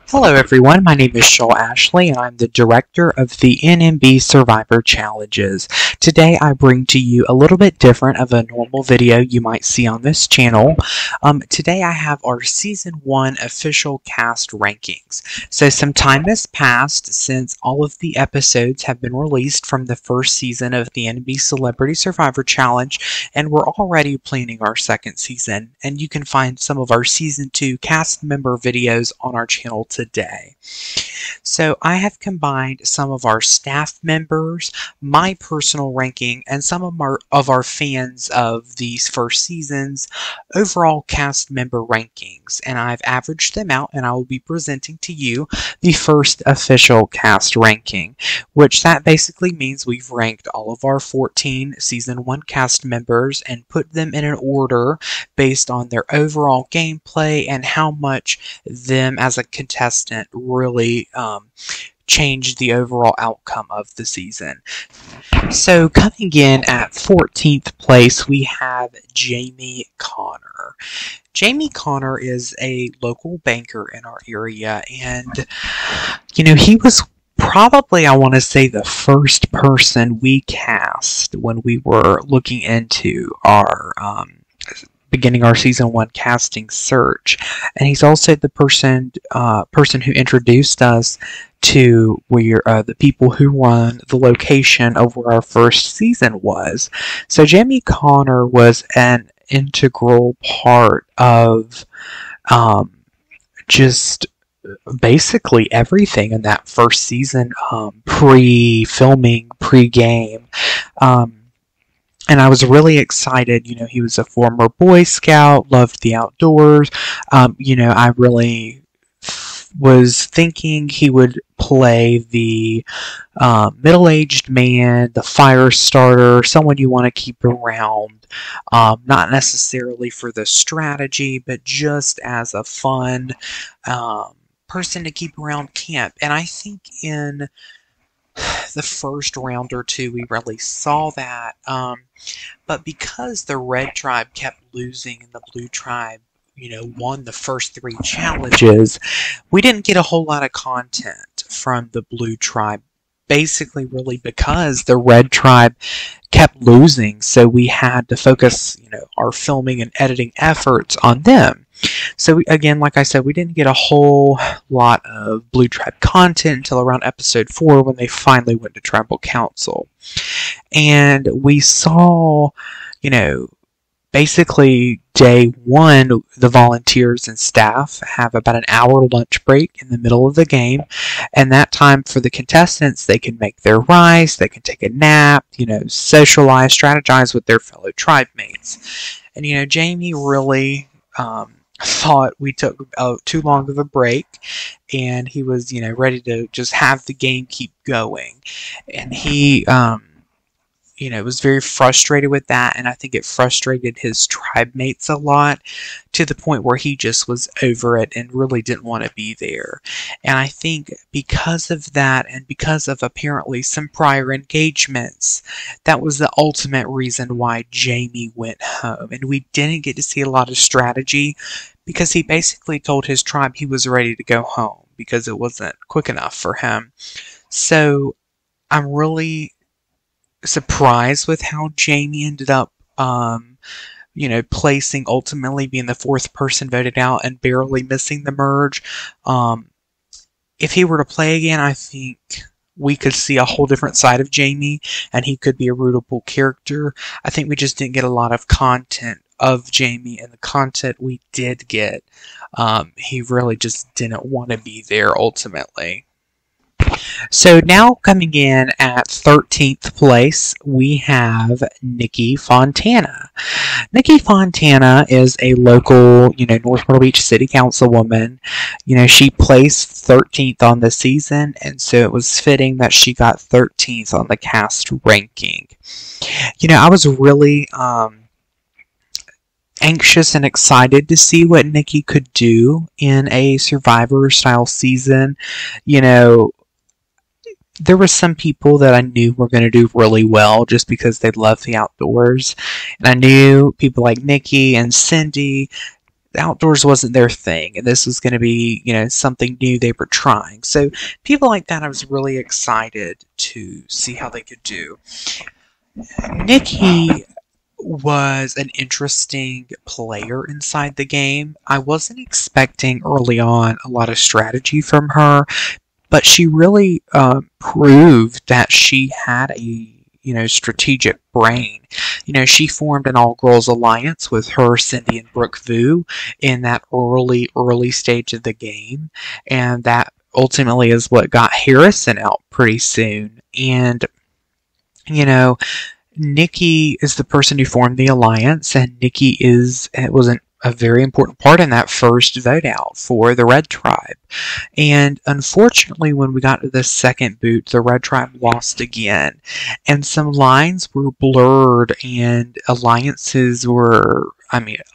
Hello everyone, my name is Shaw Ashley and I'm the director of the NMB Survivor Challenges. Today I bring to you a little bit different of a normal video you might see on this channel. Today I have our Season 1 official cast rankings. So some time has passed since all of the episodes have been released from the first season of the NMB Celebrity Survivor Challenge, and we're already planning our second season, and you can find some of our Season 2 cast member videos on our channel today. So I have combined some of our staff members, my personal ranking, and some of our fans of these first seasons overall cast member rankings, and I've averaged them out, and I will be presenting to you the first official cast ranking, which that basically means we've ranked all of our 14 season 1 cast members and put them in an order based on their overall gameplay and how much them as a contestant really changed the overall outcome of the season. So coming in at 14th place, we have Jamie Connor. Jamie Connor is a local banker in our area, and he was probably, I want to say, the first person we cast when we were looking into our beginning our season 1 casting search, and he's also the person who introduced us to the people who run the location of where our first season was. So Jamie Connor was an integral part of just basically everything in that first season, pre-filming, pre-game. And I was really excited. He was a former Boy Scout, loved the outdoors. I really was thinking he would play the middle-aged man, the fire starter, someone you want to keep around, not necessarily for the strategy, but just as a fun person to keep around camp. And I think in the first round or two we really saw that, but because the red tribe kept losing and the blue tribe won the first 3 challenges, we didn't get a whole lot of content from the blue tribe, basically really because the red tribe kept losing, so we had to focus our filming and editing efforts on them. So again, like I said, we didn't get a whole lot of blue tribe content until around episode 4 when they finally went to tribal council. And we saw, basically day 1, the volunteers and staff have about an hour lunch break in the middle of the game, and that time for the contestants, they can make their rice, they can take a nap, socialize, strategize with their fellow tribe mates. And Jamie really thought we took too long of a break, and he was ready to just have the game keep going, and he was very frustrated with that, and I think it frustrated his tribe mates a lot, to the point where he just was over it and really didn't want to be there. And I think because of that, and because of apparently some prior engagements, that was the ultimate reason why Jamie went home. And we didn't get to see a lot of strategy, because he basically told his tribe he was ready to go home, because it wasn't quick enough for him. So I'm really surprised with how Jamie ended up placing, ultimately being the 4th person voted out and barely missing the merge. If he were to play again, I think we could see a whole different side of Jamie, and he could be a rootable character. I think we just didn't get a lot of content of Jamie, and the content we did get, he really just didn't want to be there ultimately. So now coming in at 13th place, we have Nikki Fontana. Nikki Fontana is a local, North Myrtle Beach City Councilwoman. She placed 13th on the season, and so it was fitting that she got 13th on the cast ranking. I was really anxious and excited to see what Nikki could do in a Survivor-style season. There were some people that I knew were going to do really well just because they love the outdoors. And I knew people like Nikki and Cindy, the outdoors wasn't their thing, and this was going to be, something new they were trying. So people like that, I was really excited to see how they could do. Nikki was an interesting player inside the game. I wasn't expecting early on a lot of strategy from her, but she really proved that she had a strategic brain. She formed an all-girls alliance with her, Cindy, and Brooke Vu in that early stage of the game, and that ultimately is what got Harrison out pretty soon. And Nikki is the person who formed the alliance, and Nikki was a very important part in that first vote out for the Red Tribe. And unfortunately, when we got to the second boot, the Red Tribe lost again, and some lines were blurred, and alliances were,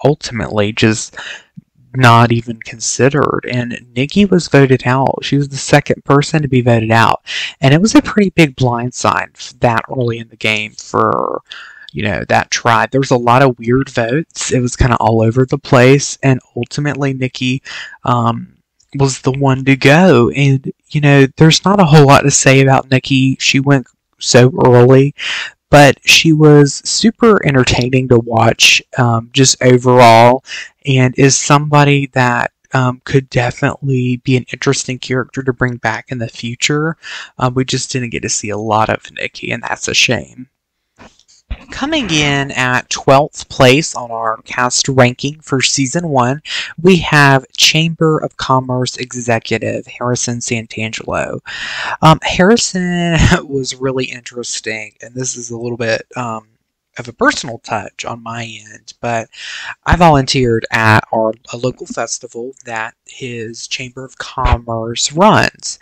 ultimately just not even considered, and Nikki was voted out. She was the second person to be voted out, and it was a pretty big blindside that early in the game for that tribe. There was a lot of weird votes. It was kind of all over the place, and ultimately Nikki was the one to go. And there's not a whole lot to say about Nikki. She went so early, but she was super entertaining to watch, just overall, and is somebody that could definitely be an interesting character to bring back in the future. We just didn't get to see a lot of Nikki, and that's a shame. Coming in at 12th place on our cast ranking for Season 1, we have Chamber of Commerce Executive Harrison Santangelo. Harrison was really interesting, and this is a little bit of a personal touch on my end, but I volunteered at a local festival that his Chamber of Commerce runs,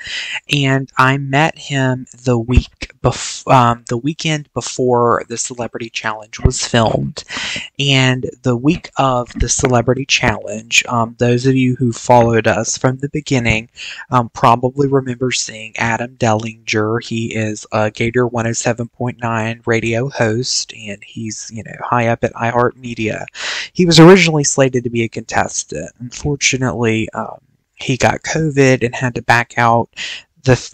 and I met him the weekend before the Celebrity Challenge was filmed. And the week of the Celebrity Challenge, those of you who followed us from the beginning probably remember seeing Adam Dellinger. He is a Gator 107.9 radio host, and he's high up at iHeartMedia. He was originally slated to be a contestant. Unfortunately, he got COVID and had to back out.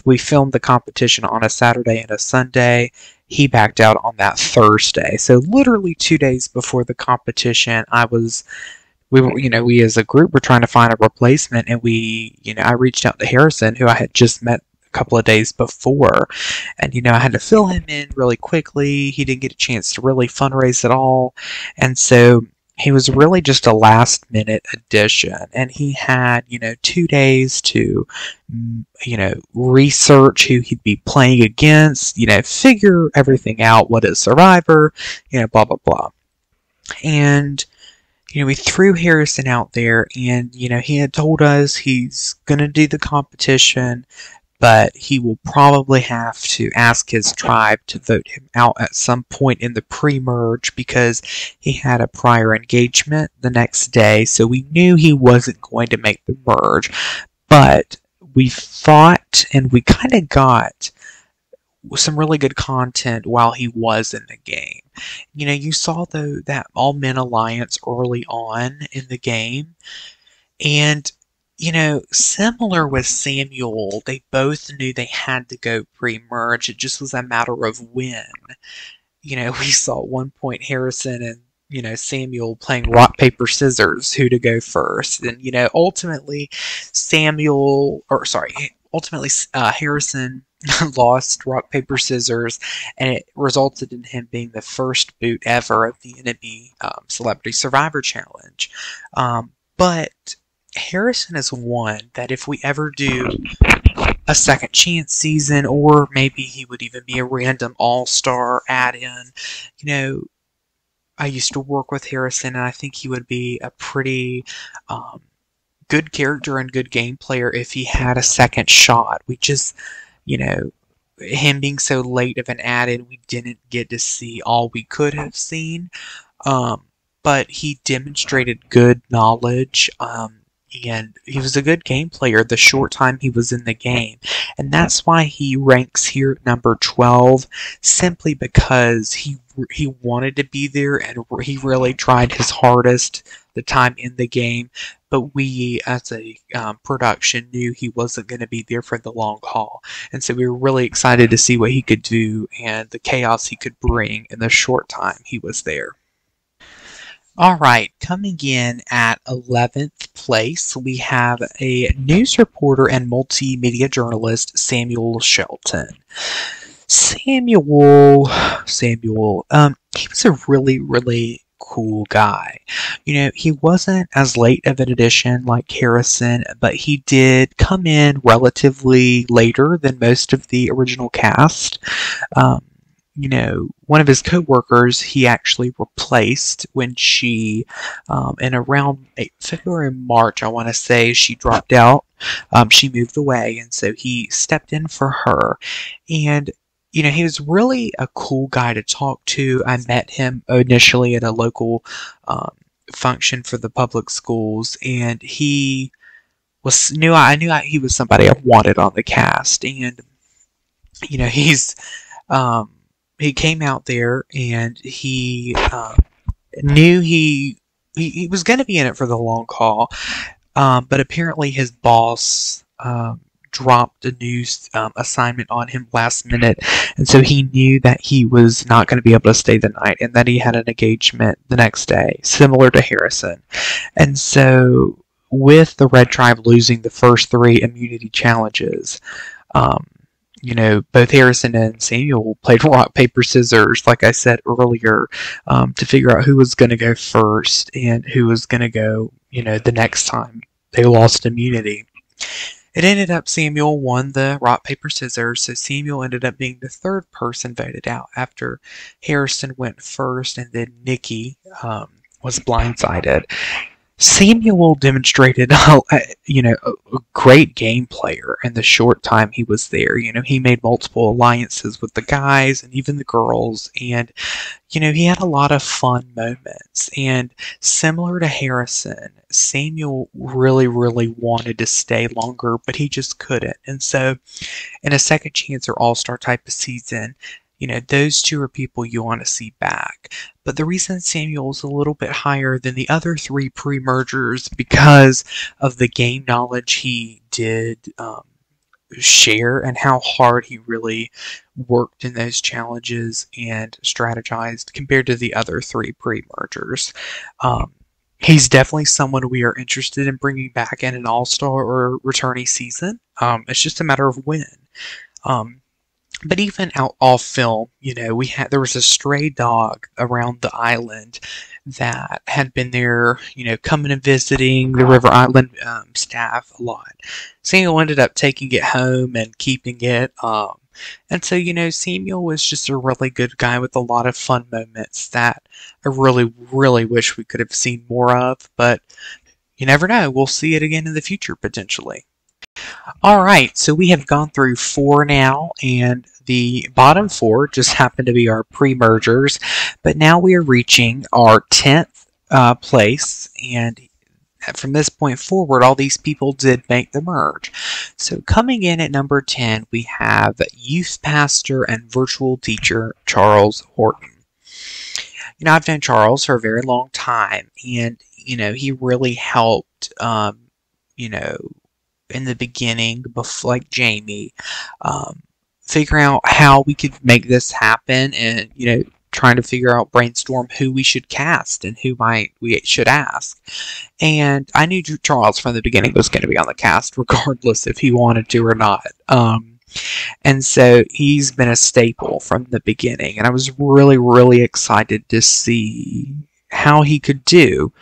We filmed the competition on a Saturday and a Sunday. He backed out on that Thursday. So literally 2 days before the competition, we as a group were trying to find a replacement, and I reached out to Harrison, who I had just met a couple of days before, and I had to fill him in really quickly. He didn't get a chance to really fundraise at all, and so he was really just a last-minute addition, and he had, 2 days to, research who he'd be playing against, figure everything out, what is Survivor, blah, blah, blah. And, we threw Harrison out there, and, he had told us he's going to do the competition, but he will probably have to ask his tribe to vote him out at some point in the pre-merge because he had a prior engagement the next day, so we knew he wasn't going to make the merge. But we thought, and we kind of got some really good content while he was in the game. You saw, though, that all-men alliance early on in the game, and similar with Samuel, they both knew they had to go pre-merge. It just was a matter of when. We saw at one Point Harrison and, Samuel playing rock, paper, scissors, who to go first. And, ultimately, Harrison lost rock, paper, scissors, and it resulted in him being the first boot ever of the NMB Celebrity Survivor Challenge. But Harrison is one that if we ever do a second chance season, or maybe he would even be a random all-star add-in, I used to work with Harrison, and I think he would be a pretty good character and good game player if he had a second shot. We just, him being so late of an add-in, we didn't get to see all we could have seen, but he demonstrated good knowledge. and he was a good game player the short time he was in the game. And that's why he ranks here at number 12, simply because he wanted to be there and he really tried his hardest the time in the game. But we, as a production, knew he wasn't going to be there for the long haul. And so we were really excited to see what he could do and the chaos he could bring in the short time he was there. All right, coming in at 11th place, we have a news reporter and multimedia journalist, Samuel Shelton. Samuel, he was a really cool guy. He wasn't as late of an addition like Harrison, but he did come in relatively later than most of the original cast. One of his co-workers he actually replaced when she, in around February, March, I want to say, she dropped out. She moved away, and so he stepped in for her. And, he was really a cool guy to talk to. I met him initially at a local function for the public schools, and I knew he was somebody I wanted on the cast. And, he came out there and he knew he was going to be in it for the long haul, but apparently his boss dropped a new assignment on him last minute, and so he knew that he was not going to be able to stay the night and that he had an engagement the next day, similar to Harrison. And so with the Red Tribe losing the first 3 immunity challenges, both Harrison and Samuel played rock, paper, scissors, like I said earlier, to figure out who was going to go first and who was going to go, the next time they lost immunity. It ended up Samuel won the rock, paper, scissors, so Samuel ended up being the 3rd person voted out after Harrison went first, and then Nikki was blindsided. Samuel demonstrated, a great game player in the short time he was there. He made multiple alliances with the guys and even the girls, and, he had a lot of fun moments. And similar to Harrison, Samuel really wanted to stay longer, but he just couldn't. And so, in a second chance or all-star type of season, those 2 are people you want to see back. But the reason Samuel's a little bit higher than the other 3 pre-mergers because of the game knowledge he did share and how hard he really worked in those challenges and strategized compared to the other 3 pre-mergers. He's definitely someone we are interested in bringing back in an all-star or returnee season. It's just a matter of when. But even out off film, there was a stray dog around the island that had been there, coming and visiting the River Island staff a lot. Samuel ended up taking it home and keeping it. And so, Samuel was just a really good guy with a lot of fun moments that I really wish we could have seen more of. But you never know. We'll see it again in the future, potentially. Alright, so we have gone through 4 now, and the bottom 4 just happen to be our pre-mergers, but now we are reaching our 10th place, and from this point forward, all these people did make the merge. So coming in at number 10, we have youth pastor and virtual teacher Charles Horton. I've known Charles for a very long time, and, he really helped, in the beginning, before, like Jamie, figuring out how we could make this happen, and trying to figure out, brainstorm who we should cast and who we should ask. And I knew Charles from the beginning was going to be on the cast, regardless if he wanted to or not. And so he's been a staple from the beginning, and I was really excited to see how he could do.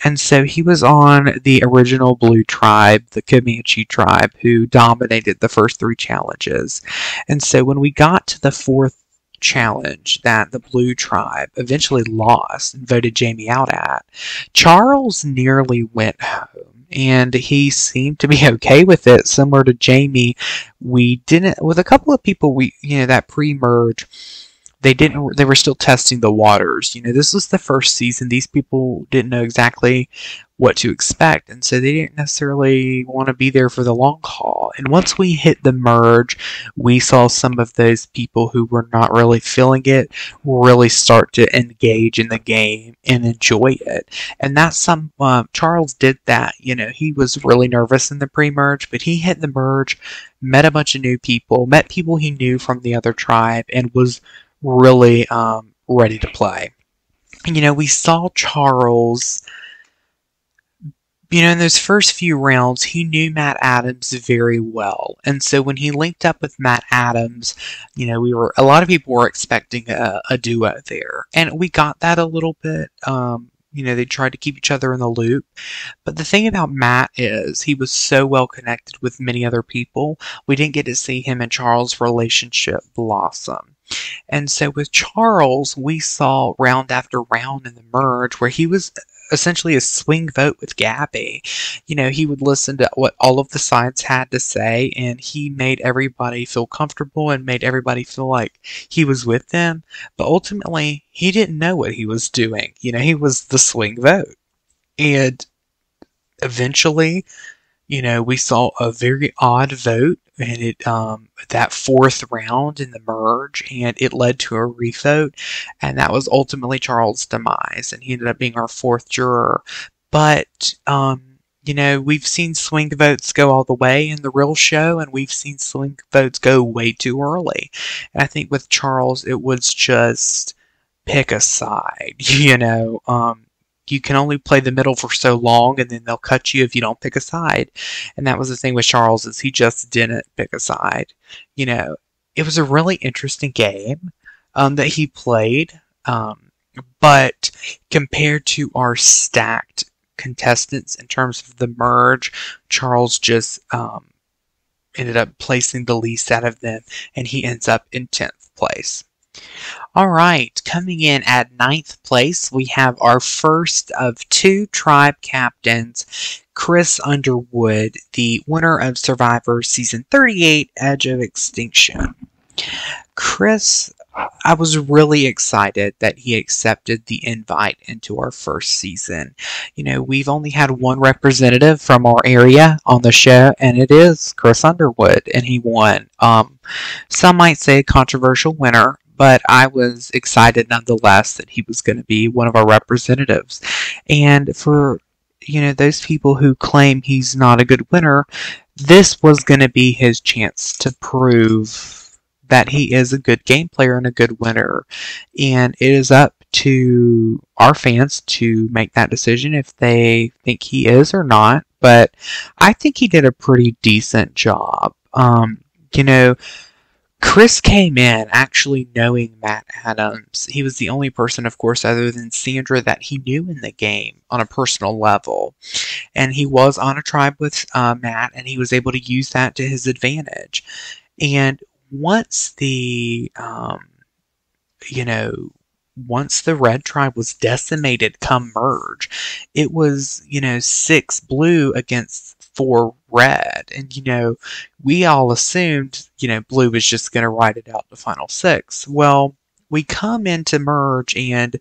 And so he was on the original Blue Tribe, the Comanche tribe, who dominated the first 3 challenges. And so when we got to the 4th challenge that the Blue Tribe eventually lost and voted Jamie out at, Charles nearly went home. And he seemed to be okay with it, similar to Jamie. We didn't, with a couple of people, that pre-merge, they were still testing the waters. This was the first season. These people didn't know exactly what to expect, and so they didn't necessarily want to be there for the long haul. And once we hit the merge, we saw some of those people who were not really feeling it really start to engage in the game and enjoy it. And that's Charles did that. He was really nervous in the pre-merge, but he hit the merge, met a bunch of new people, met people he knew from the other tribe, and was really ready to play. We saw Charles, in those first few rounds, he knew Matt Adams very well. And so when he linked up with Matt Adams, a lot of people were expecting a duo there. And we got that a little bit. They tried to keep each other in the loop. But the thing about Matt is he was so well connected with many other people, we didn't get to see him and Charles' relationship blossom. And so with Charles, we saw round after round in the merge where he was essentially a swing vote with Gabby. He would listen to what all of the sides had to say, and he made everybody feel comfortable and made everybody feel like he was with them. But ultimately, he didn't know what he was doing. He was the swing vote. And eventually, we saw a very odd vote, and that fourth round in the merge, and it led to a revote, and that was ultimately Charles' demise, and he ended up being our fourth juror. But we've seen swing votes go all the way in the real show, and we've seen swing votes go way too early. And I think with Charles, it was just pick a side. You can only play the middle for so long, and then they'll cut you if you don't pick a side. And that was the thing with Charles, is he just didn't pick a side. It was a really interesting game that he played, but compared to our stacked contestants in terms of the merge, Charles just ended up placing the least out of them, and he ends up in 10th place. Alright, coming in at 9th place, we have our first of 2 tribe captains, Chris Underwood, the winner of Survivor Season 38, Edge of Extinction. Chris, I was really excited that he accepted the invite into our first season. We've only had one representative from our area on the show, and it is Chris Underwood, and he won. Some might say a controversial winner, but I was excited nonetheless that he was going to be one of our representatives. And for, those people who claim he's not a good winner, this was going to be his chance to prove that he is a good game player and a good winner. And it is up to our fans to make that decision if they think he is or not. But I think he did a pretty decent job. Chris came in actually knowing Matt Adams. He was the only person, of course, other than Sandra that he knew in the game on a personal level. And he was on a tribe with Matt, and he was able to use that to his advantage. And once the red tribe was decimated come merge, it was, 6 blue against 4 red. And, we all assumed, blue was just going to ride it out the final 6. Well, we come into merge and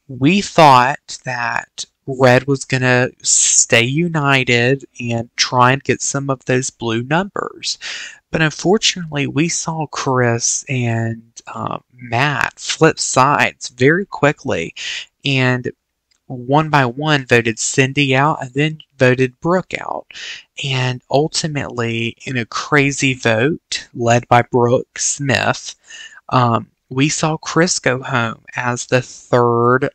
we thought that red was going to stay united and try and get some of those blue numbers. But unfortunately, we saw Chris and Matt flip sides very quickly, and one by one voted Cindy out and then voted Brooke out. And ultimately, in a crazy vote led by Brooke Smith, we saw Chris go home as the third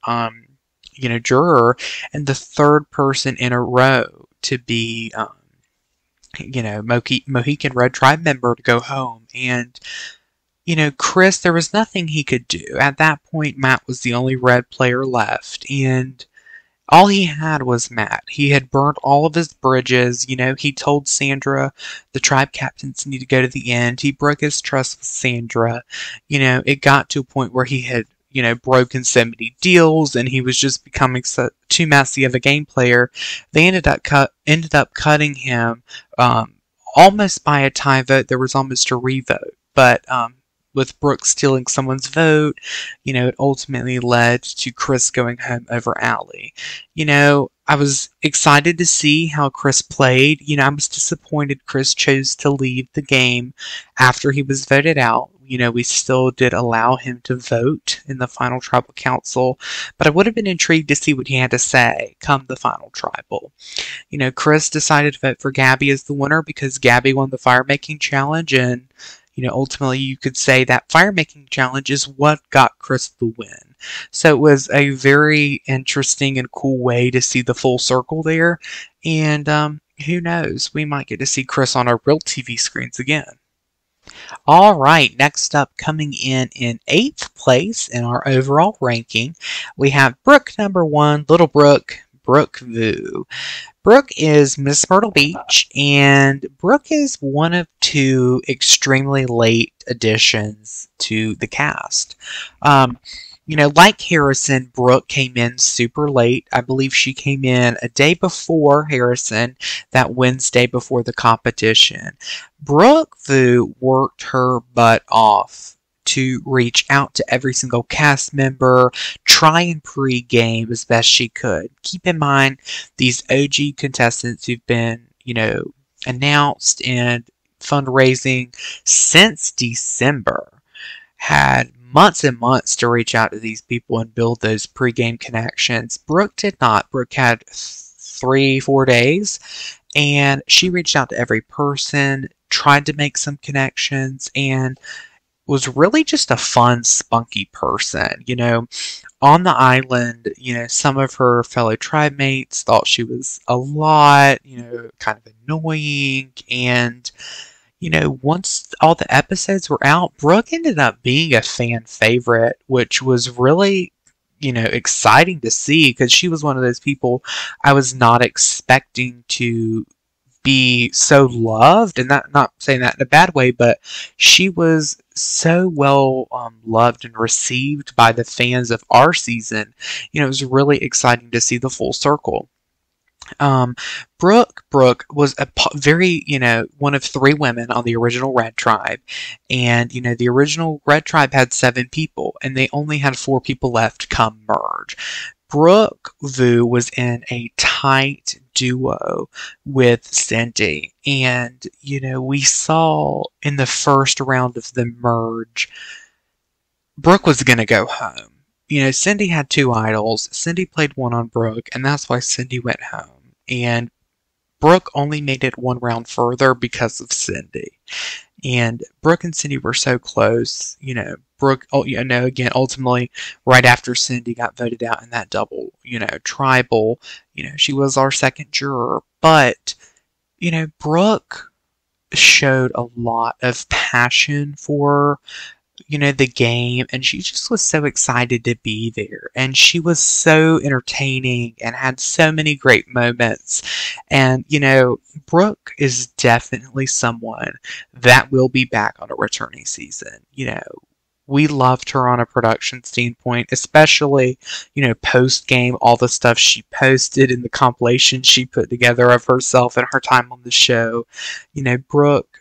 juror and the third person in a row to be Mohican Red Tribe member to go home. And Chris, there was nothing he could do. At that point, Matt was the only red player left, and all he had was Matt. He had burnt all of his bridges. He told Sandra the tribe captains need to go to the end. He broke his trust with Sandra. It got to a point where he had, broken so many deals, and he was just becoming too messy of a game player. They ended up cutting him almost by a tie vote. There was almost a revote, but with Brooke stealing someone's vote, it ultimately led to Chris going home over Allie. I was excited to see how Chris played. I was disappointed Chris chose to leave the game after he was voted out. We still did allow him to vote in the final tribal council, but I would have been intrigued to see what he had to say come the final tribal. Chris decided to vote for Gabby as the winner because Gabby won the fire making challenge, and ultimately you could say that fire making challenge is what got Chris the win. So it was a very interesting and cool way to see the full circle there, and who knows, we might get to see Chris on our real TV screens again. All right, next up, coming in 8th place in our overall ranking, we have Brooke number 1, Little Brooke, Brooke Vu. Brooke is Miss Myrtle Beach, and Brooke is one of 2 extremely late additions to the cast. Like Harrison, Brooke came in super late. I believe she came in a day before Harrison, that Wednesday before the competition. Brooke Vu worked her butt off to reach out to every single cast member, try and pre-game as best she could. Keep in mind, these OG contestants who've been, announced and fundraising since December had months and months to reach out to these people and build those pre-game connections. Brooke did not. Brooke had 3-4 days, and she reached out to every person, tried to make some connections, and was really just a fun, spunky person. On the island, some of her fellow tribe mates thought she was a lot, kind of annoying, and once all the episodes were out, Brooke ended up being a fan favorite, which was really, exciting to see because she was one of those people I was not expecting to be so loved, and not saying that in a bad way, but she was so well loved and received by the fans of our season. It was really exciting to see the full circle. Brooke was a very, one of 3 women on the original Red Tribe. And, the original Red Tribe had 7 people, and they only had 4 people left come merge. Brooke Vu was in a tight duo with Cindy. And, we saw in the first round of the merge, Brooke was going to go home. Cindy had 2 idols. Cindy played one on Brooke, and that's why Cindy went home. And Brooke only made it 1 round further because of Cindy. And Brooke and Cindy were so close. Brooke, again, ultimately, right after Cindy got voted out in that double, tribal, she was our second juror. But, Brooke showed a lot of passion for the game, and she just was so excited to be there, and she was so entertaining and had so many great moments. And Brooke is definitely someone that will be back on a returning season. We loved her on a production standpoint, especially post game, all the stuff she posted in the compilation she put together of herself and her time on the show. Brooke,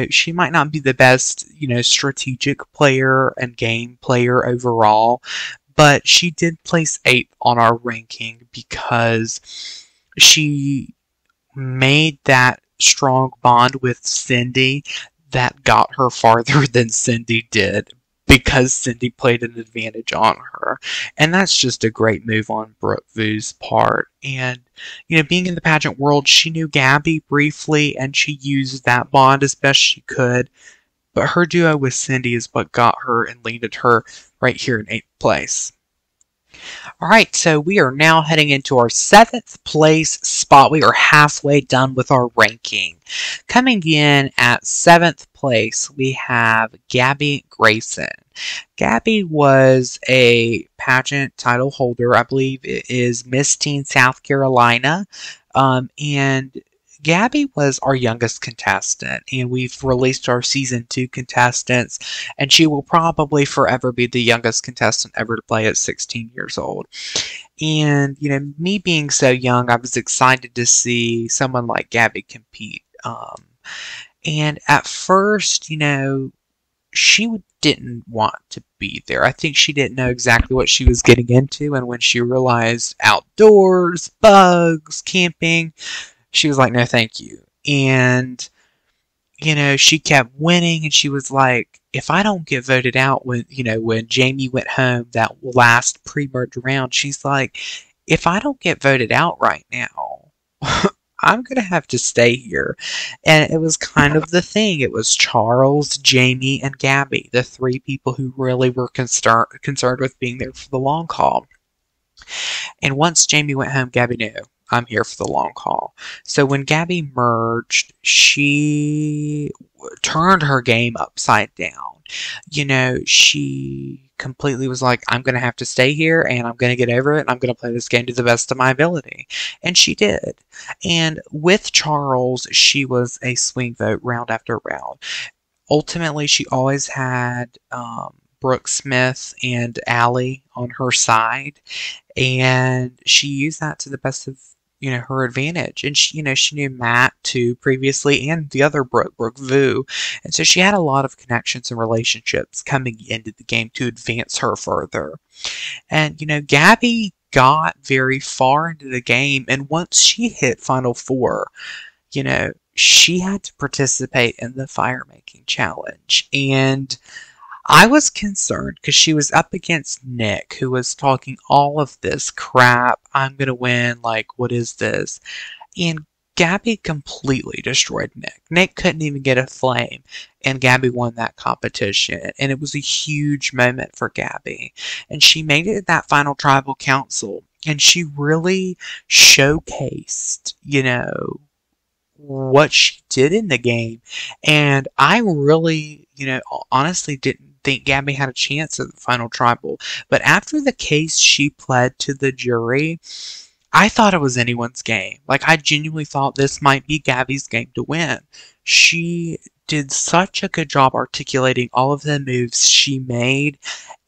she might not be the best, strategic player and game player overall, but she did place 8th on our ranking because she made that strong bond with Cindy that got her farther than Cindy did, because Cindy played an advantage on her. And that's just a great move on Brooke Vu's part. And, being in the pageant world, she knew Gabby briefly, and she used that bond as best she could. But her duo with Cindy is what got her and landed her right here in 8th place. Alright, so we are now heading into our 7th place spot. We are halfway done with our ranking. Coming in at 7th place, we have Gabby Grayson. Gabby was a pageant title holder. I believe it is Miss Teen South Carolina. And Gabby was our youngest contestant, and we've released our season 2 contestants, and she will probably forever be the youngest contestant ever to play at 16 years old. And, me being so young, I was excited to see someone like Gabby compete. And at first, she didn't want to be there. I think she didn't know exactly what she was getting into, and when she realized outdoors, bugs, camping, she was like, no, thank you. And, she kept winning, and she was like, if I don't get voted out when Jamie went home that last pre-merge round, she's like, if I don't get voted out right now, I'm going to have to stay here. And it was kind of the thing. It was Charles, Jamie, and Gabby, the three people who really were concerned with being there for the long haul. And once Jamie went home, Gabby knew, I'm here for the long haul. So when Gabby merged, she turned her game upside down. She completely was like, I'm going to have to stay here, and I'm going to get over it, and I'm going to play this game to the best of my ability. And she did. And with Charles, she was a swing vote round after round. Ultimately, she always had Brooke Smith and Allie on her side, and she used that to the best of her advantage. And she knew Matt too previously, and the other Brooke Vu, and so she had a lot of connections and relationships coming into the game to advance her further. And Gabby got very far into the game, and once she hit Final Four, she had to participate in the fire making challenge. And I was concerned because she was up against Nick, who was talking all of this crap. I'm going to win. Like, what is this? And Gabby completely destroyed Nick. Nick couldn't even get a flame, and Gabby won that competition. And it was a huge moment for Gabby. And she made it at that final tribal council, and she really showcased, what she did in the game. And I really, honestly didn't think Gabby had a chance at the final tribal. But after the case she pled to the jury, I thought it was anyone's game. Like, I genuinely thought this might be Gabby's game to win. She did such a good job articulating all of the moves she made,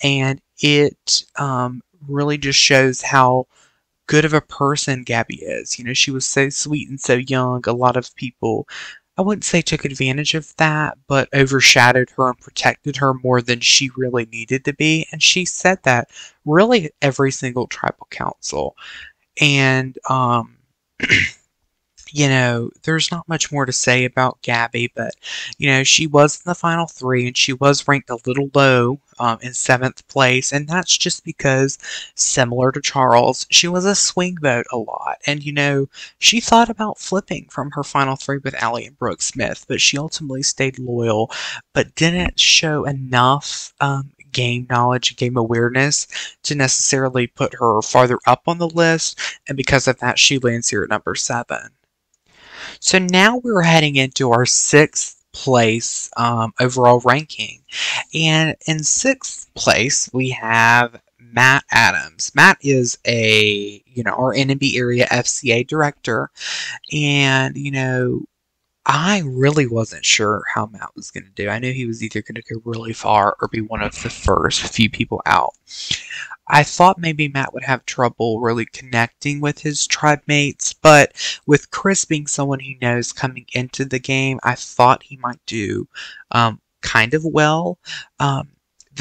and it really just shows how good of a person Gabby is. She was so sweet and so young. A lot of people, I wouldn't say took advantage of that, but overshadowed her and protected her more than she really needed to be. And she said that really every single tribal council. And, there's not much more to say about Gabby, but, she was in the final three, and she was ranked a little low in 7th place, and that's just because, similar to Charles, she was a swing vote a lot, and, she thought about flipping from her final three with Allie and Brooke Smith, but she ultimately stayed loyal, but didn't show enough game knowledge and game awareness to necessarily put her farther up on the list, and because of that, she lands here at number 7. So now we're heading into our 6th place overall ranking. And in 6th place, we have Matt Adams. Matt is our NMB area FCA director. And, I really wasn't sure how Matt was going to do. I knew he was either going to go really far or be one of the first few people out. I thought maybe Matt would have trouble really connecting with his tribe mates, but with Chris being someone he knows coming into the game, I thought he might do kind of well. The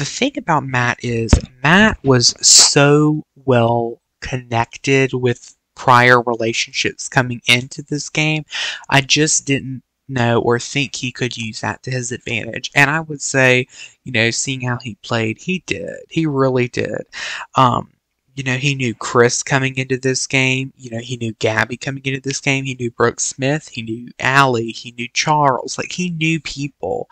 thing about Matt is Matt was so well connected with prior relationships coming into this game. I just didn't know or think he could use that to his advantage. And I would say, seeing how he played, he did. He really did. He knew Chris coming into this game. He knew Gabby coming into this game. He knew Brooke Smith. He knew Allie. He knew Charles. Like, he knew people.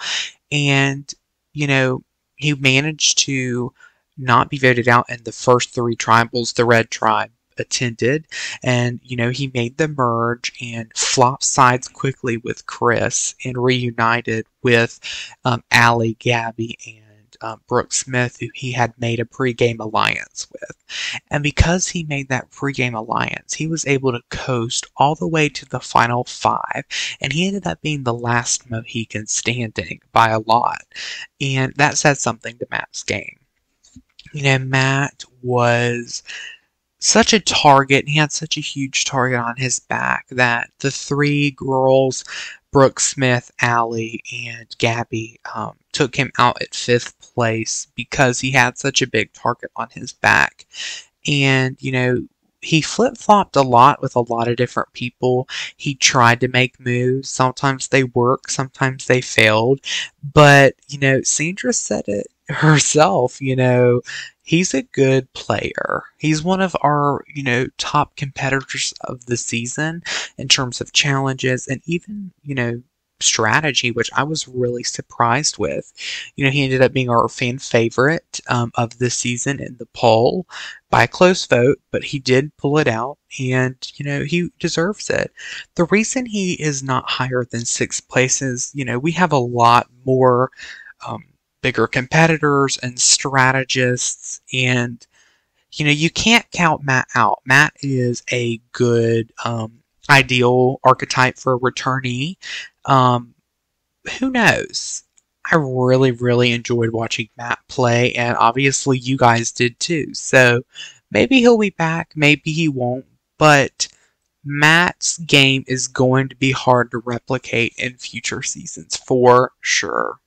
And, he managed to not be voted out in the first 3 tribals the Red Tribe attended, and he made the merge and flopped sides quickly with Chris and reunited with Allie, Gabby, and Brooke Smith, who he had made a pregame alliance with. And because he made that pregame alliance, he was able to coast all the way to the final 5, and he ended up being the last Mohican standing by a lot. And that said something to Matt's game. Matt was such a target, and he had such a huge target on his back that the 3 girls Brooke Smith, Allie, and Gabby took him out at 5th place because he had such a big target on his back. And, he flip-flopped a lot with a lot of different people. He tried to make moves. Sometimes they worked, sometimes they failed. But, Sandra said it herself, he's a good player. He's one of our, top competitors of the season in terms of challenges and even, strategy, which I was really surprised with. He ended up being our fan favorite of the season in the poll by a close vote, but he did pull it out, and he deserves it. The reason he is not higher than 6th place is, we have a lot more bigger competitors and strategists, and you can't count Matt out. Matt is a good ideal archetype for a returnee. Who knows? I really, really enjoyed watching Matt play, and obviously you guys did too. So maybe he'll be back, maybe he won't, but Matt's game is going to be hard to replicate in future seasons for sure.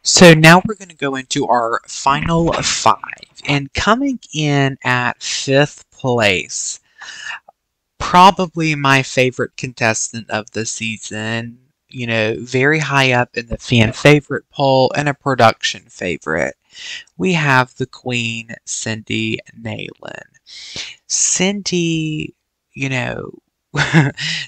So now we're going to go into our final 5, and coming in at 5th place, probably my favorite contestant of the season, very high up in the fan favorite poll and a production favorite. We have the Queen, Cindy Nayland. Cindy,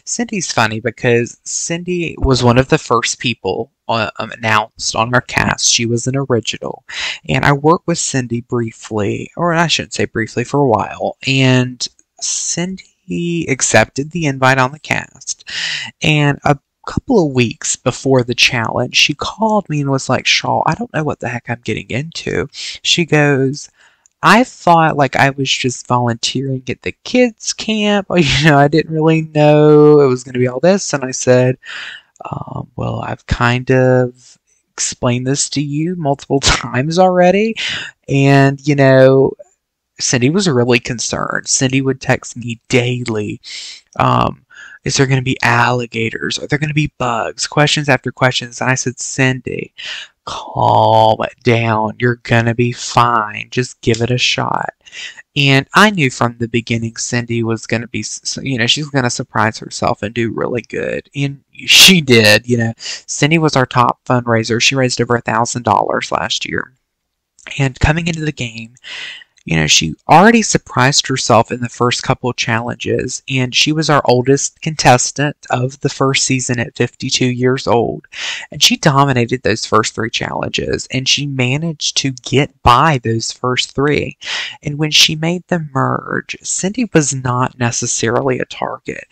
Cindy's funny because Cindy was one of the first people announced on our cast. She was an original, and I worked with Cindy briefly, or I shouldn't say briefly, for a while, and Cindy accepted the invite on the cast, and a couple of weeks before the challenge, she called me and was like, Shaw, I don't know what the heck I'm getting into. She goes, I thought like I was just volunteering at the kids camp. I didn't really know it was going to be all this. And I said, well, I've kind of explained this to you multiple times already. And, Cindy was really concerned. Cindy would text me daily. Is there going to be alligators? Are there going to be bugs? Questions after questions. And I said, Cindy, calm down. You're going to be fine. Just give it a shot. And I knew from the beginning Cindy was going to be, she's going to surprise herself and do really good. And she did. Cindy was our top fundraiser. She raised over $1,000 last year. And coming into the game, she already surprised herself in the first couple of challenges, and she was our oldest contestant of the first season at 52 years old. And she dominated those first 3 challenges, and she managed to get by those first 3. And when she made the merge, Cindy was not necessarily a target.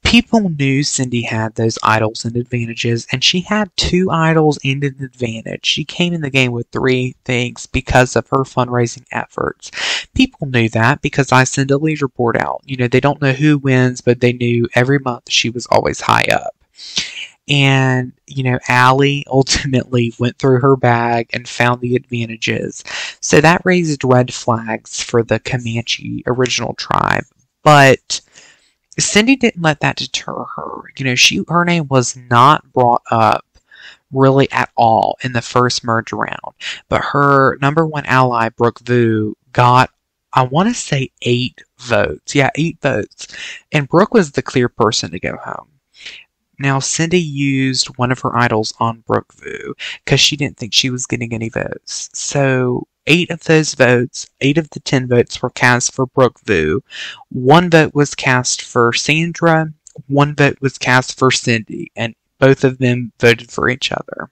People knew Cindy had those idols and advantages, and she had 2 idols and an advantage. She came in the game with 3 things because of her fundraising efforts. People knew that because I send a leaderboard out. They don't know who wins, but they knew every month she was always high up. And, Allie ultimately went through her bag and found the advantages. So that raised red flags for the Comanche original tribe. But Cindy didn't let that deter her. Her name was not brought up really at all in the first merge round. But her number 1 ally, Brooke Vu, got, I want to say 8 votes. Yeah, 8 votes. And Brooke was the clear person to go home. Now, Cindy used one of her idols on Brooke Vu because she didn't think she was getting any votes. So 8 of those votes, 8 of the 10 votes were cast for Brooke Vu. 1 vote was cast for Sandra. 1 vote was cast for Cindy. And both of them voted for each other.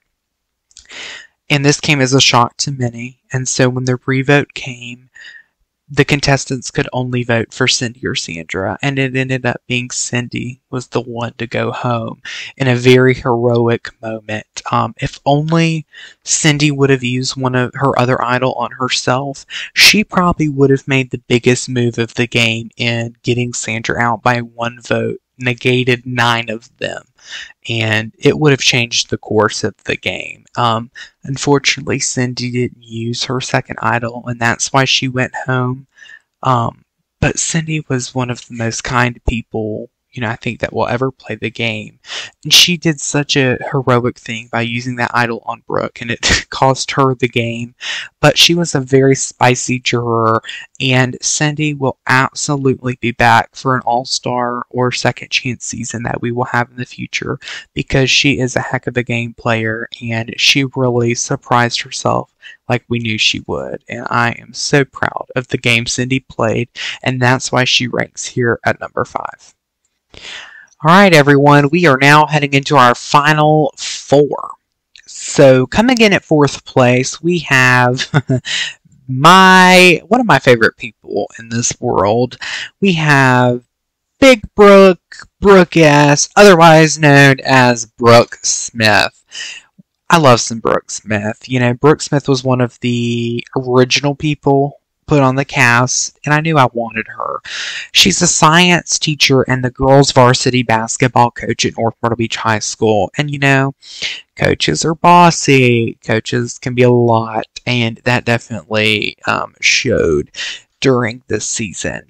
And this came as a shock to many. And so when the revote came, the contestants could only vote for Cindy or Sandra, and it ended up being Cindy was the one to go home in a very heroic moment. If only Cindy would have used one of her other idol on herself, she probably would have made the biggest move of the game in getting Sandra out by 1 vote, negated 9 of them, and it would have changed the course of the game. Unfortunately, Cindy didn't use her second idol, and that's why she went home. But Cindy was one of the most kind people, I think that will ever play the game. And she did such a heroic thing by using that idol on Brooke, and it cost her the game. But she was a very spicy juror, and Cindy will absolutely be back for an all-star or second chance season that we will have in the future, because she is a heck of a game player, and she really surprised herself like we knew she would. And I am so proud of the game Cindy played, and that's why she ranks here at number 5. Alright everyone, we are now heading into our final 4. So coming in at 4th place, we have one of my favorite people in this world. We have Big Brooke S., otherwise known as Brooke Smith. I love some Brooke Smith. Brooke Smith was one of the original people put on the cast, and I knew I wanted her. She's a science teacher and the girls' varsity basketball coach at North Myrtle Beach High School. And coaches are bossy. Coaches can be a lot, and that definitely showed during this season.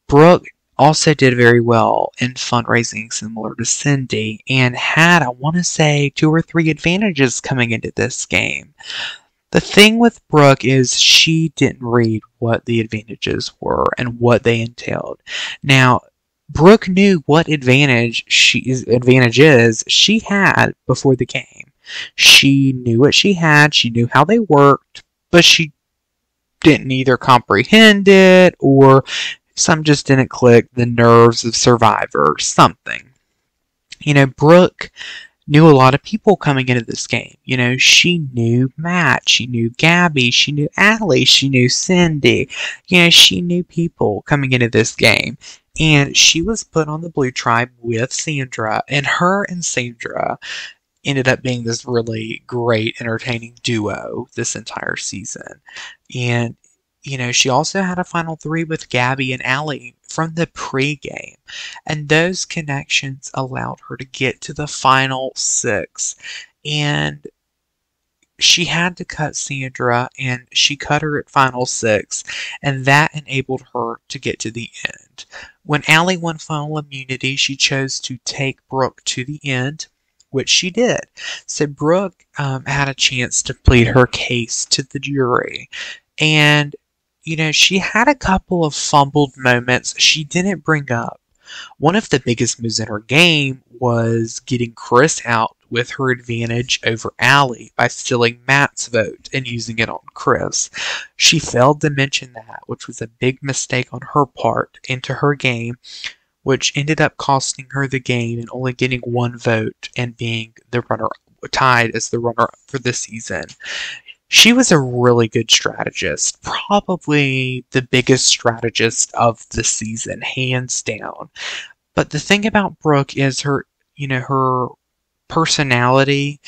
Brooke also did very well in fundraising, similar to Cindy, and had, I want to say, 2 or 3 advantages coming into this game. The thing with Brooke is she didn't read what the advantages were and what they entailed. Now, Brooke knew what advantages she had before the game. She knew what she had, she knew how they worked, but she didn't either comprehend it, or some just didn't click, the nerves of Survivor, something. Brooke knew a lot of people coming into this game. She knew Matt, she knew Gabby, she knew Allie, she knew Cindy. She knew people coming into this game. And she was put on the Blue Tribe with Sandra, and her and Sandra ended up being this really great, entertaining duo this entire season. And she also had a final 3 with Gabby and Allie from the pre-game. And those connections allowed her to get to the final 6. And she had to cut Sandra, and she cut her at final 6. And that enabled her to get to the end. When Allie won final immunity, she chose to take Brooke to the end, which she did. So Brooke had a chance to plead her case to the jury. And she had a couple of fumbled moments she didn't bring up. One of the biggest moves in her game was getting Chris out with her advantage over Allie by stealing Matt's vote and using it on Chris. She failed to mention that, which was a big mistake on her part into her game, which ended up costing her the game and only getting 1 vote and being the runner, tied as the runner for the season. She was a really good strategist, probably the biggest strategist of the season, hands down. But the thing about Brooke is her personality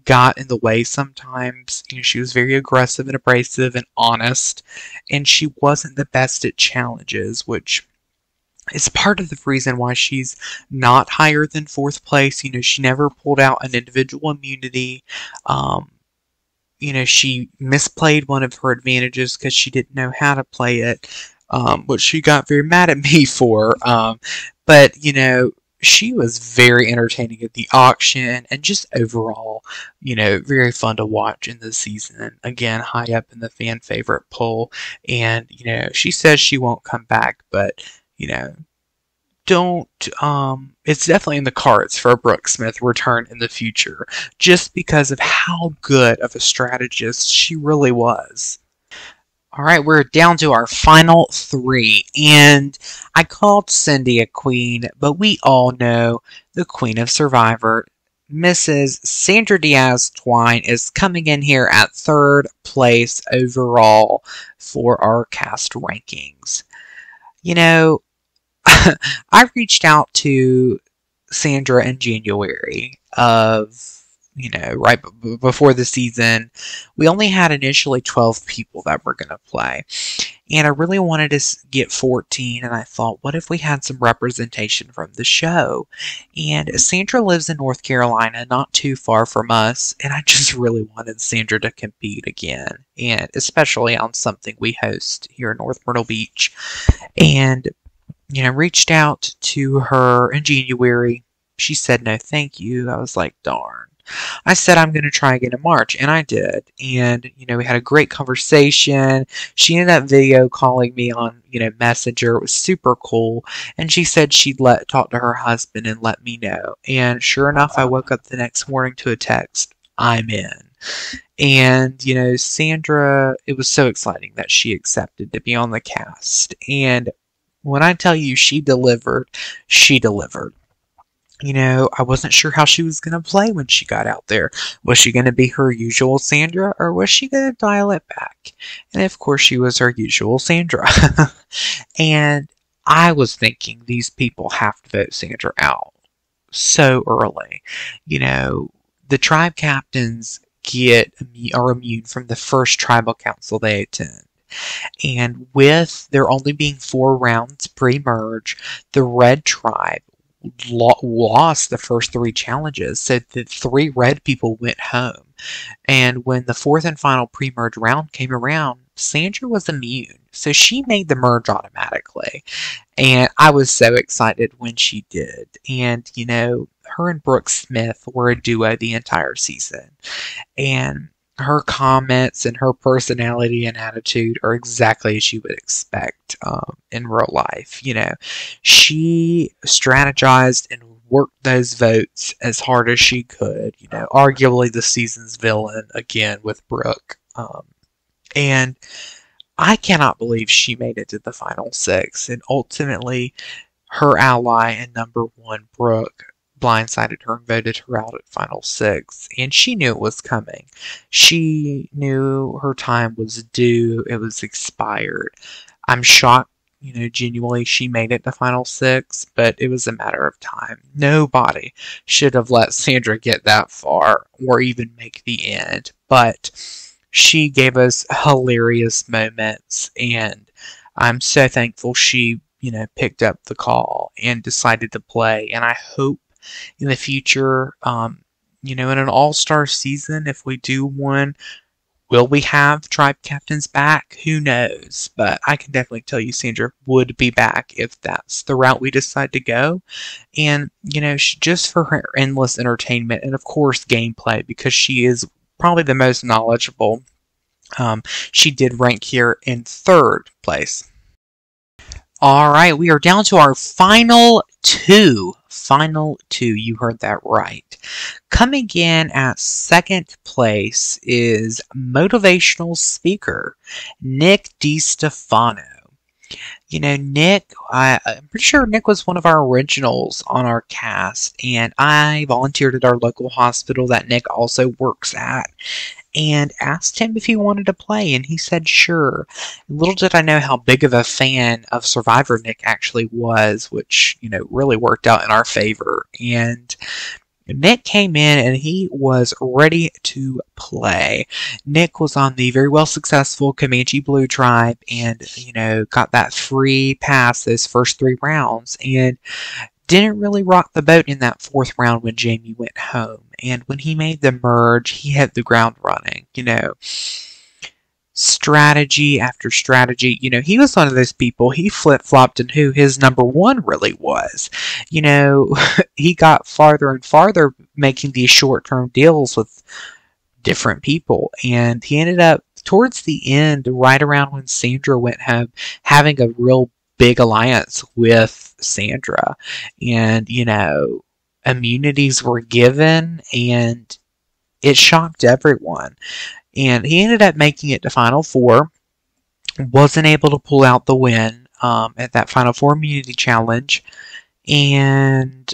got in the way sometimes. She was very aggressive and abrasive and honest, and she wasn't the best at challenges, which is part of the reason why she's not higher than 4th place. She never pulled out an individual immunity. She misplayed one of her advantages because she didn't know how to play it, which she got very mad at me for. But she was very entertaining at the auction, and just overall, very fun to watch in the season. Again, high up in the fan favorite poll, and she says she won't come back, but it's definitely in the cards for a Brooke Smith return in the future, just because of how good of a strategist she really was. Alright, we're down to our final 3, and I called Cindy a queen, but we all know the queen of Survivor, Mrs. Sandra Diaz Twine, is coming in here at 3rd place overall for our cast rankings. I reached out to Sandra in January of, right before the season. We only had initially 12 people that were going to play. And I really wanted to get 14, and I thought, what if we had some representation from the show? And Sandra lives in North Carolina, not too far from us, and I just really wanted Sandra to compete again, and especially on something we host here in North Myrtle Beach. And reached out to her in January. She said no thank you. I was like, darn. I said I'm going to try again in March, and I did. And, we had a great conversation. She ended up video calling me on, Messenger. It was super cool. And she said she'd talk to her husband and let me know. And sure enough, I woke up the next morning to a text, I'm in. And, Sandra, it was so exciting that she accepted to be on the cast. And when I tell you she delivered, she delivered. I wasn't sure how she was going to play when she got out there. Was she going to be her usual Sandra, or was she going to dial it back? And of course, she was her usual Sandra. And I was thinking these people have to vote Sandra out so early. The tribe captains are immune from the first tribal council they attend. And with there only being 4 rounds pre-merge, the red tribe lost the first 3 challenges, so the 3 red people went home. And when the 4th and final pre-merge round came around, Sandra was immune, so she made the merge automatically. And I was so excited when she did. And, her and Brooke Smith were a duo the entire season. And her comments and her personality and attitude are exactly as you would expect in real life. She strategized and worked those votes as hard as she could. Arguably the season's villain again with Brooke. And I cannot believe she made it to the final 6. And ultimately, her ally and number 1, Brooke, blindsided her and voted her out at final 6, and she knew it was coming. She knew her time was due. It was expired. I'm shocked, genuinely she made it to final 6, but it was a matter of time. Nobody should have let Sandra get that far or even make the end, but she gave us hilarious moments, and I'm so thankful she, picked up the call and decided to play, and I hope in the future, in an all-star season, if we do one, will we have tribe captains back? Who knows? But I can definitely tell you Sandra would be back if that's the route we decide to go. And, just for her endless entertainment and, of course, gameplay, because she is probably the most knowledgeable. She did rank here in 3rd place. Alright, we are down to our final 2. Final 2, you heard that right. Coming in at 2nd place is motivational speaker, Nick DiStefano. Nick, I'm pretty sure Nick was one of our originals on our cast, and I volunteered at our local hospital that Nick also works at, and asked him if he wanted to play, and he said sure. Little did I know how big of a fan of Survivor Nick actually was, which, really worked out in our favor. And Nick came in and he was ready to play. Nick was on the very well successful Comanche Blue Tribe and, got that free pass those first 3 rounds and didn't really rock the boat in that 4th round when Jamie went home. And when he made the merge, he hit the ground running. Strategy after strategy. He was one of those people, he flip-flopped in who his number 1 really was. He got farther and farther making these short-term deals with different people. And he ended up, towards the end, right around when Sandra went home, having a real big alliance with Sandra. And, immunities were given, and it shocked everyone. And he ended up making it to Final 4. Wasn't able to pull out the win at that Final 4 immunity challenge. And,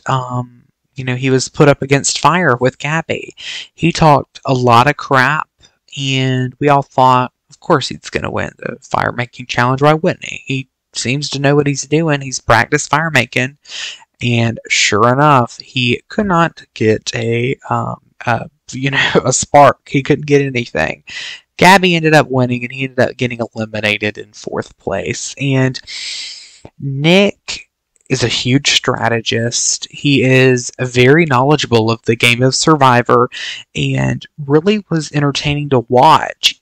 he was put up against fire with Gabby. He talked a lot of crap, and we all thought, of course he's going to win the fire making challenge. Why wouldn't he? He seems to know what he's doing. He's practiced fire making. And sure enough, he could not get a spark. He couldn't get anything. Gabby ended up winning, and he ended up getting eliminated in 4th place. And Nick is a huge strategist. He is very knowledgeable of the game of Survivor, and really was entertaining to watch.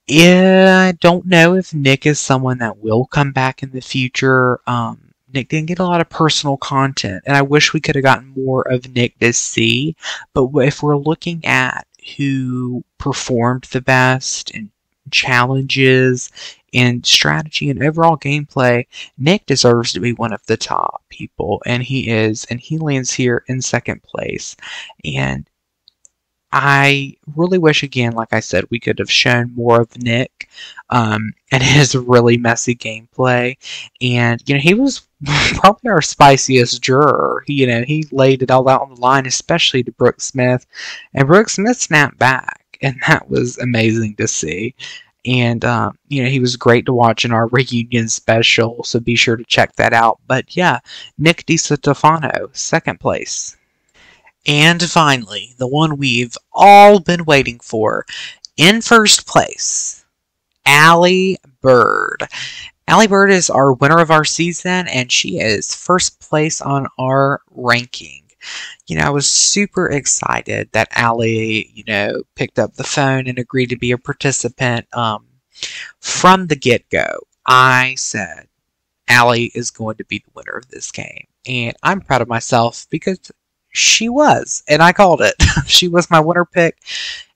Yeah, I don't know if Nick is someone that will come back in the future. Nick didn't get a lot of personal content, and I wish we could have gotten more of Nick to see. But if we're looking at who performed the best in challenges, in strategy, and overall gameplay, Nick deserves to be one of the top people, and he is, and he lands here in second place. And I really wish, again, like I said, we could have shown more of Nick and his really messy gameplay. And, he was probably our spiciest juror. He laid it all out on the line, especially to Brooke Smith. And Brooke Smith snapped back, and that was amazing to see. And, he was great to watch in our reunion special, so be sure to check that out. But yeah, Nick DiStefano, second place. And finally, the one we've all been waiting for, in first place, Allie Bird. Allie Bird is our winner of our season, and she is first place on our ranking. I was super excited that Allie, picked up the phone and agreed to be a participant. From the get-go, I said, Allie is going to be the winner of this game. And I'm proud of myself because she was, and I called it. She was my winner pick,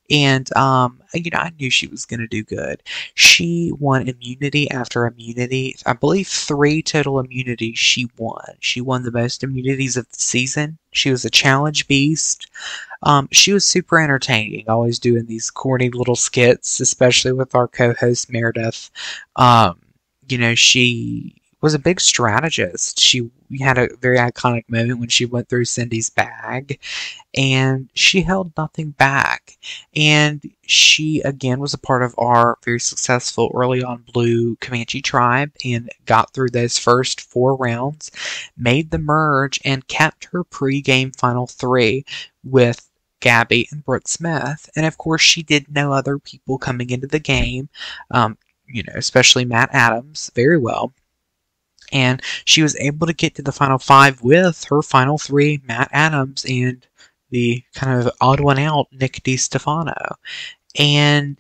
and I knew she was going to do good. She won immunity after immunity. I believe 3 total immunities she won. She won the most immunities of the season. She was a challenge beast. She was super entertaining, always doing these corny little skits, especially with our co-host Meredith. She was a big strategist. She had a very iconic moment when she went through Cindy's bag, and she held nothing back. And she, again, was a part of our very successful early on Blue Comanche tribe and got through those first 4 rounds, made the merge, and kept her pre-game final 3 with Gabby and Brooke Smith. And of course, she did know other people coming into the game, especially Matt Adams, very well. And she was able to get to the final 5 with her final 3, Matt Adams, and the kind of odd one out, Nick DiStefano. And,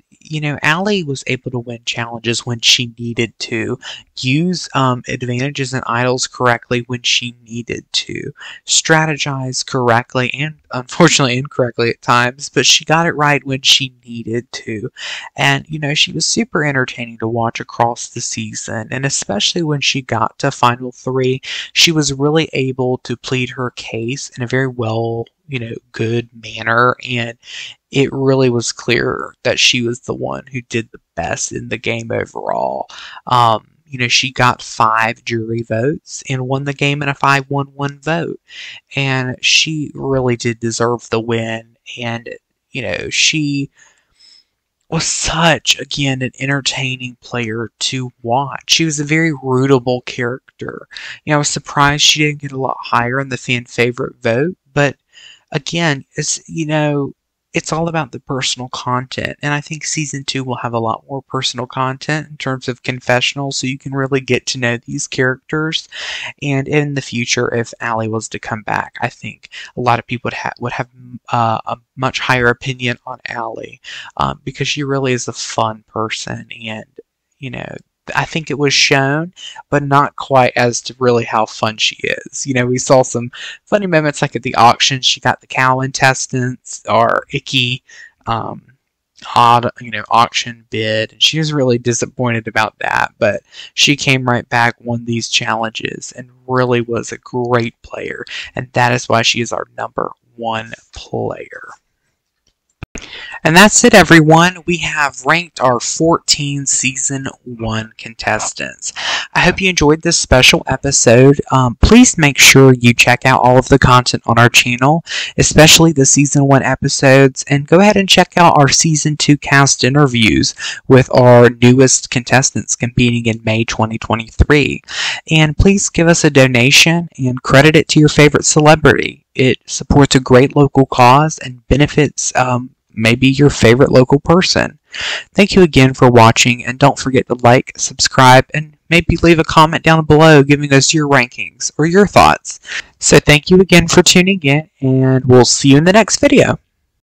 Allie was able to win challenges when she needed to, use advantages and idols correctly when she needed to, strategize correctly and unfortunately incorrectly at times, but she got it right when she needed to. And, she was super entertaining to watch across the season, and especially when she got to Final 3, she was really able to plead her case in a very well, good manner, and it really was clear that she was the one who did the best in the game overall. She got 5 jury votes and won the game in a 5-1-1 vote. And she really did deserve the win. And, she was such, again, an entertaining player to watch. She was a very rootable character. I was surprised she didn't get a lot higher in the fan favorite vote, but again, it's all about the personal content, and I think Season 2 will have a lot more personal content in terms of confessionals, so you can really get to know these characters. And in the future, if Allie was to come back, I think a lot of people would have a much higher opinion on Allie, because she really is a fun person, and I think it was shown, but not quite as to really how fun she is. We saw some funny moments like at the auction. She got the cow intestines, or icky, odd, auction bid. And she was really disappointed about that, but she came right back, won these challenges, and really was a great player. And that is why she is our #1 player. And that's it, everyone. We have ranked our 14 Season 1 contestants. I hope you enjoyed this special episode. Please make sure you check out all of the content on our channel, especially the Season 1 episodes, and go ahead and check out our Season 2 cast interviews with our newest contestants competing in May 2023. And please give us a donation and credit it to your favorite celebrity. It supports a great local cause and benefits maybe your favorite local person. Thank you again for watching, and don't forget to like, subscribe, and maybe leave a comment down below giving us your rankings or your thoughts. So thank you again for tuning in, and we'll see you in the next video.